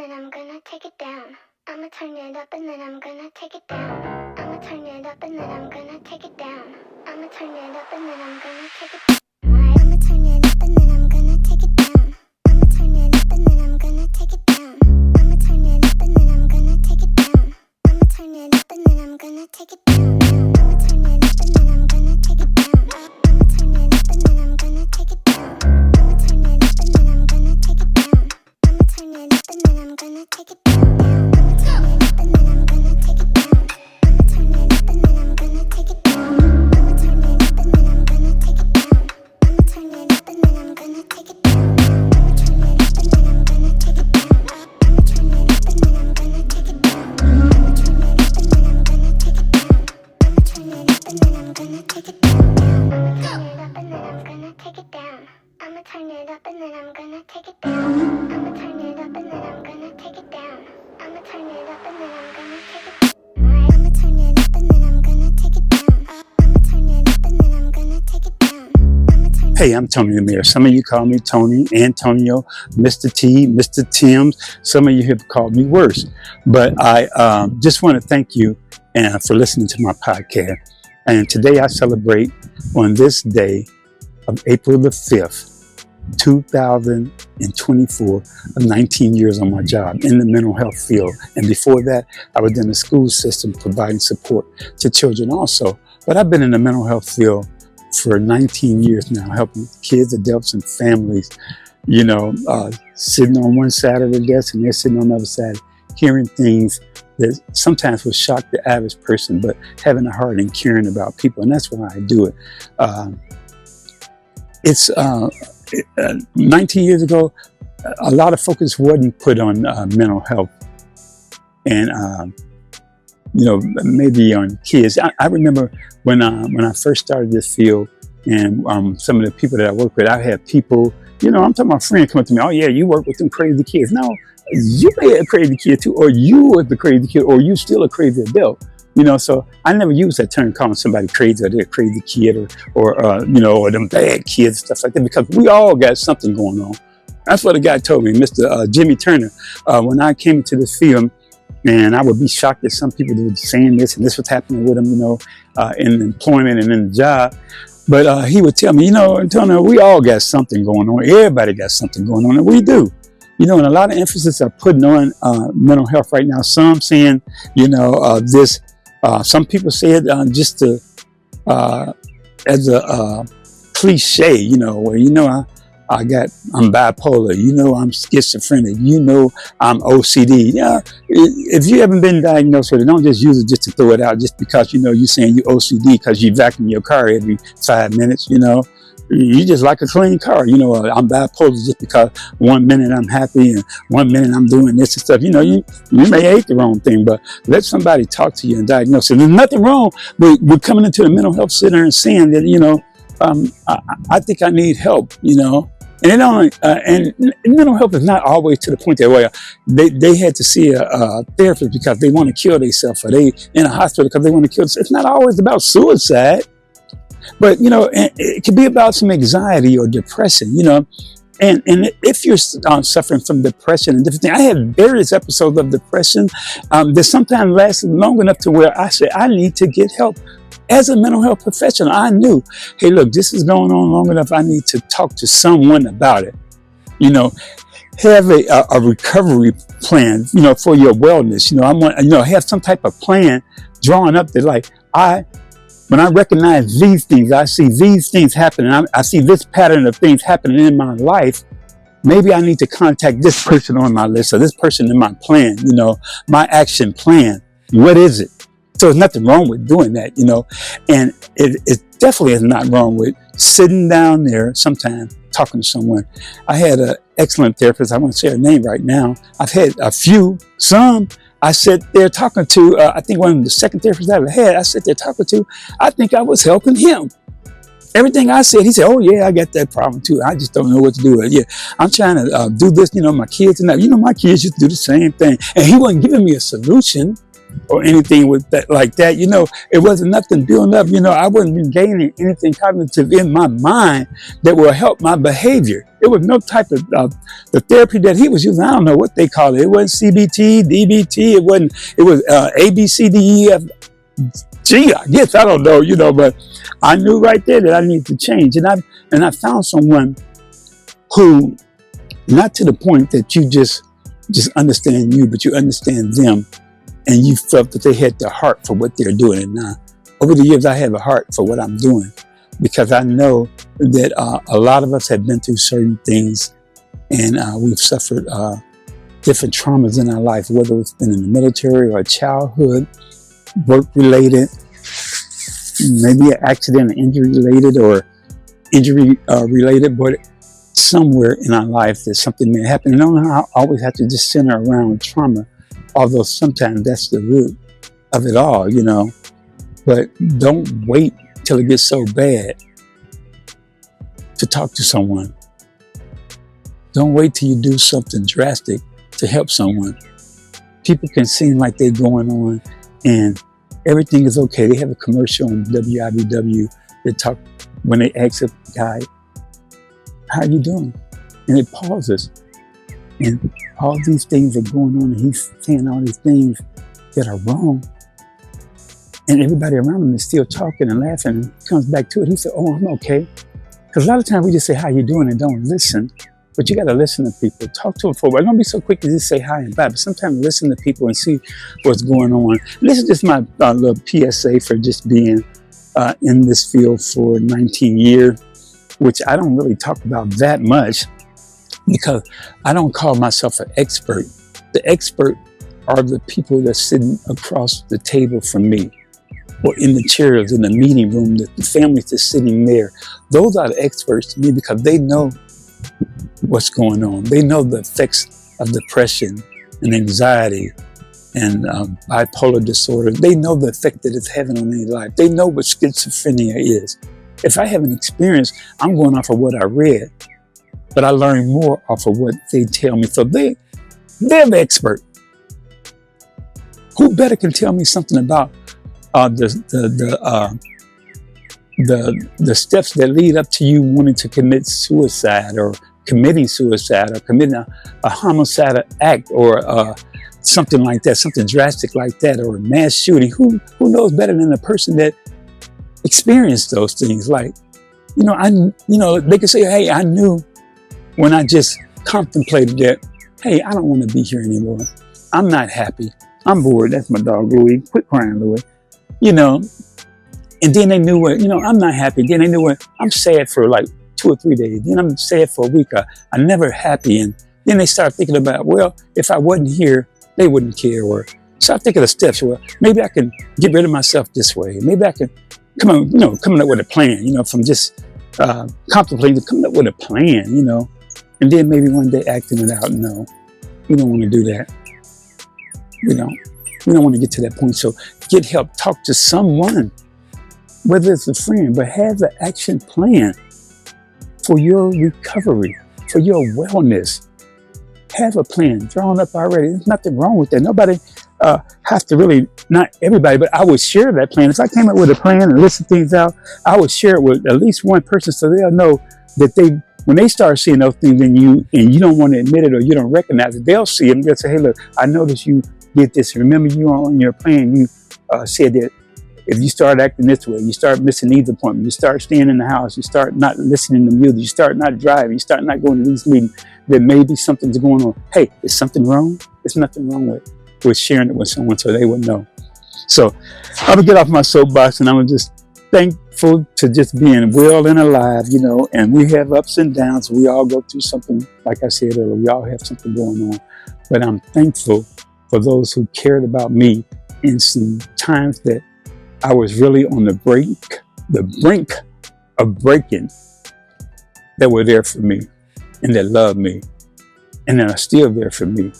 then I'm gonna take it down. I'ma turn it up and then I'm gonna take it down. I'ma turn it up and then I'm gonna take it down. I'ma turn it up and then I'm gonna take it down. I'ma turn it up and then I'm gonna take it down. I'ma turn it up and then I'm gonna take it down. I'ma turn it up and then I'm gonna take it down. I'ma turn it up and then I'm gonna take it down. I'ma turn it up and then I'm gonna take it down. I'ma turn it up and then I'm gonna take it down. I'ma turn it up and then I'm gonna take it down. I'ma turn it up and then I'm gonna take it down. I'ma turn it up and then I'm gonna take it down. I'ma turn it up and then I'm gonna take it down. I'ma turn it up and then I'm gonna take it down. I'ma turn it up and then I'm gonna take it down. I'ma turn it up and then I'm gonna take it down. I'ma turn it up and then I'm gonna take it down. I'ma turn it up and then I'm gonna take it down. I'ma turn it up and then I'm gonna take it down. I'ma turn it up and then I'm gonna take it down. I'ma turn it up and then I'm gonna take it down. I'ma turn it up and then I'm gonna take it down. I'ma turn it up and then I'm gonna take it down. I'ma turn it up and then I'm gonna take it down. Hey, I'm Tony the Mayor. Some of you call me Tony, Antonio, Mr. T, Mr. Timms. Some of you have called me worse. But I just want to thank you for listening to my podcast. And today I celebrate on this day of April the 5th, 2024, 19 years on my job in the mental health field. And before that, I was in the school system providing support to children also. But I've been in the mental health field for 19 years now, helping kids, adults, and families, sitting on one side of the desk and they're sitting on the other side, hearing things that sometimes will shock the average person, but having a heart and caring about people. And that's why I do it. It's 19 years ago, a lot of focus wasn't put on mental health and, maybe on kids. I remember when I first started this field and some of the people that I work with, I had people, I'm talking about friends come up to me, oh yeah, you work with them crazy kids. No, you may have a crazy kid too, or you was the crazy kid, or you still a crazy adult. So I never use that term calling somebody crazy or they're a crazy kid or them bad kids, stuff like that, because we all got something going on. That's what the guy told me, Mr. Jimmy Turner, when I came into this field, and I would be shocked that some people were saying this and this was happening with them, in employment and in the job. But he would tell me, Antonio, we all got something going on. Everybody got something going on, and we do. And a lot of emphasis are putting on mental health right now. Some saying, this. Some people say it just to, as a cliche, where, I'm bipolar, I'm schizophrenic, I'm OCD. Yeah, if you haven't been diagnosed with it, don't just use it just to throw it out just because, you're saying you OCD because you vacuum your car every 5 minutes, You just like a clean car, I'm bipolar just because 1 minute I'm happy and 1 minute I'm doing this and stuff. You may hate the wrong thing, but let somebody talk to you and diagnose it. There's nothing wrong with coming into a mental health center and saying that, I think I need help, And mental health is not always to the point that where they had to see a therapist because they want to kill themselves, or they in a hospital because they want to kill themselves. It's not always about suicide. But, it could be about some anxiety or depression, and if you're suffering from depression and different things, I had various episodes of depression that sometimes lasted long enough to where I said, I need to get help. As a mental health professional, I knew, hey, look, this is going on long enough. I need to talk to someone about it. Have a recovery plan, for your wellness. I want, have some type of plan drawn up that when I recognize these things, I see these things happening, I see this pattern of things happening in my life, maybe I need to contact this person on my list or this person in my plan, my action plan. What is it? So there's nothing wrong with doing that, and it definitely is not wrong with sitting down there sometime talking to someone. I had an excellent therapist. I won't say her name right now. I've had a few, some. I sat there talking to, I think one of the second therapists I ever had, I sat there talking to, I think I was helping him. Everything I said, he said, oh yeah, I got that problem too. I just don't know what to do with it. Yeah, I'm trying to do this, my kids and that. My kids used to do the same thing. And he wasn't giving me a solution. or anything with that like that. It wasn't nothing building up. I wasn't gaining anything cognitive in my mind that will help my behavior. It was no type of the therapy that he was using. I don't know what they call it. It wasn't CBT, DBT. It wasn't. It was A, B, C, D, E, F, G. I guess I don't know. But I knew right there that I needed to change, and I found someone who, not to the point that you just understand you, but you understand them, and you felt that they had the heart for what they're doing. And now, over the years, I have a heart for what I'm doing, because I know that a lot of us have been through certain things, and we've suffered different traumas in our life, whether it's been in the military or childhood, work-related, maybe an accident, injury-related, or injury-related, but somewhere in our life that something may happen. And I don't always have to just center around trauma, although sometimes that's the root of it all, But don't wait till it gets so bad to talk to someone. Don't wait till you do something drastic to help someone. People can seem like they're going on and everything is okay. They have a commercial on WIBW that talk when they ask a guy, "How you doing?" And it pauses. And all these things are going on, and he's saying all these things that are wrong. And everybody around him is still talking and laughing, and comes back to it. He said, "Oh, I'm okay." Because a lot of times we just say, "How you doing?" and don't listen. But you got to listen to people. Talk to them for a while. Don't be so quick to just say hi and bye. But sometimes listen to people and see what's going on. And this is just my little PSA for just being in this field for 19 years, which I don't really talk about that much because I don't call myself an expert. The expert are the people that's sitting across the table from me, or in the chairs in the meeting room, the families that's sitting there. Those are the experts to me because they know what's going on. They know the effects of depression and anxiety and bipolar disorder. They know the effect that it's having on their life. They know what schizophrenia is. If I haven't experienced, I'm going off of what I read, but I learn more off of what they tell me. So they're the expert. Who better can tell me something about the steps that lead up to you wanting to commit suicide, or committing suicide, or committing a homicidal act, or something like that, something drastic like that, or a mass shooting? Who knows better than the person that experienced those things? Like, they can say, "Hey, I knew when I just contemplated that, hey, I don't want to be here anymore. I'm not happy. I'm bored." That's my dog, Louie. Quit crying, Louie. And then they knew what, I'm not happy. Then they knew what, I'm sad for like 2 or 3 days. Then I'm sad for a week. I'm never happy. And then they start thinking about, well, if I wasn't here, they wouldn't care. Or start thinking of steps. Well, maybe I can get rid of myself this way. Maybe I can coming up with a plan, from just contemplating, coming up with a plan, and then maybe one day acting it out. No, we don't want to do that. We don't want to get to that point. So get help, talk to someone, whether it's a friend, but have an action plan for your recovery, for your wellness. Have a plan drawn up already. There's nothing wrong with that. Nobody has to really, not everybody, but I would share that plan. If I came up with a plan and listed things out, I would share it with at least one person so they'll know that when they start seeing those things in you and you don't want to admit it or you don't recognize it, they'll see it and they'll say, "Hey, look, I noticed you did this. Remember, you on your plan, you said that if you start acting this way, you start missing these appointments, you start staying in the house, you start not listening to music, you start not driving, you start not going to these meetings, that maybe something's going on." Hey, is something wrong? There's nothing wrong with sharing it with someone so they would know. So I'm going to get off my soapbox, and I'm just thankful to just being well and alive, and we have ups and downs. We all go through something, like I said earlier, we all have something going on. But I'm thankful for those who cared about me in some times that I was really on the brink of breaking, that were there for me and that loved me and that are still there for me,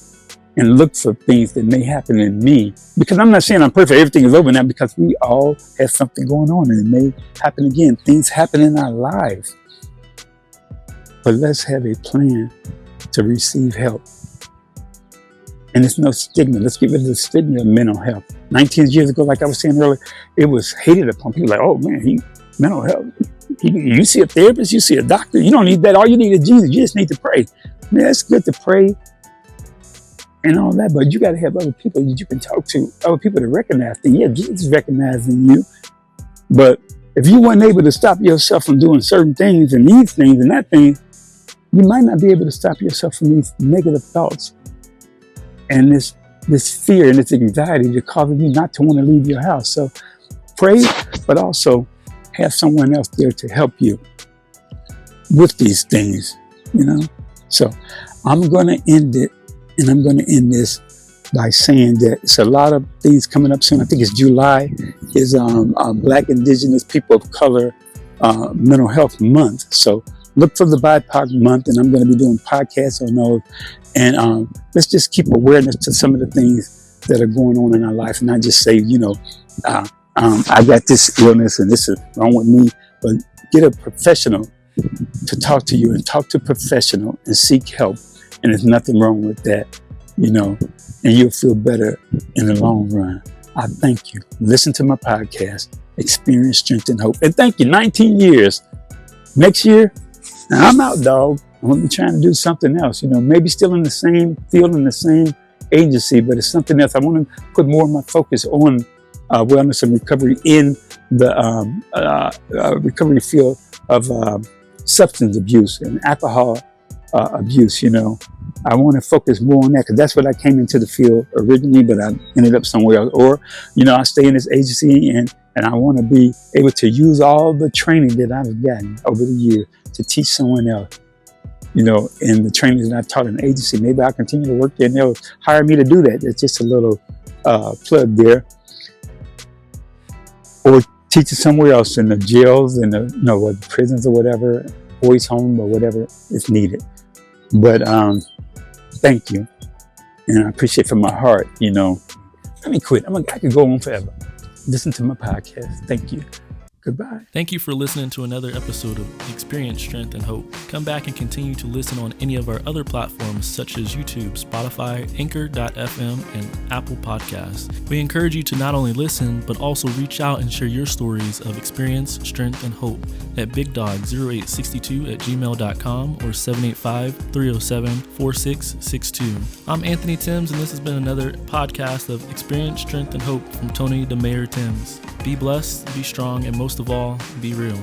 and look for things that may happen in me. Because I'm not saying I'm perfect, everything is over now, because we all have something going on and it may happen again. Things happen in our lives. But let's have a plan to receive help And there's no stigma. Let's get rid of the stigma of mental health. 19 years ago, like I was saying earlier, it was hated upon. People like, oh man, mental health. You see a therapist, you see a doctor. You don't need that. All you need is Jesus. You just need to pray. Man, it's good to pray and all that, but you got to have other people that you can talk to, other people to recognize things. Yeah, Jesus recognizing you, but if you weren't able to stop yourself from doing certain things and these things and that thing, you might not be able to stop yourself from these negative thoughts and this fear and this anxiety that causes you not to want to leave your house. So pray, but also have someone else there to help you with these things, So I'm going to end it, and I'm going to end this by saying that it's a lot of things coming up soon. I think it's July is Black Indigenous People of Color Mental Health Month. So look for the BIPOC month, and I'm going to be doing podcasts on those. And let's just keep awareness to some of the things that are going on in our life, and not just say, I got this illness and this is wrong with me, but get a professional to talk to you and talk to a professional and seek help. And there's nothing wrong with that, and you'll feel better in the long run. I thank you. Listen to my podcast, Experience, Strength, and Hope. And thank you, 19 years. Next year, now I'm out, dog. I'm going to be trying to do something else, maybe still in the same field, in the same agency, but it's something else. I want to put more of my focus on wellness and recovery in the recovery field of substance abuse and alcohol abuse. I want to focus more on that because that's what I came into the field originally, but I ended up somewhere else. Or, I stay in this agency and I want to be able to use all the training that I've gotten over the years to teach someone else. In the training that I've taught in the agency, maybe I'll continue to work there and they'll hire me to do that. It's just a little plug there. Or teach it somewhere else in the jails and the prisons or whatever, boys' home or whatever is needed. But thank you, and I appreciate from my heart. Let me quit. I could go on forever. Listen to my podcast. Thank you. Goodbye. Thank you for listening to another episode of Experience, Strength, and Hope. Come back and continue to listen on any of our other platforms such as YouTube, Spotify, Anchor.fm, and Apple Podcasts. We encourage you to not only listen, but also reach out and share your stories of experience, strength, and hope at bigdog0862@gmail.com or 785-307-4662. I'm Anthony Timms, and this has been another podcast of Experience, Strength, and Hope from Tony DeMayer Timms. Be blessed, be strong, and most of all, be real.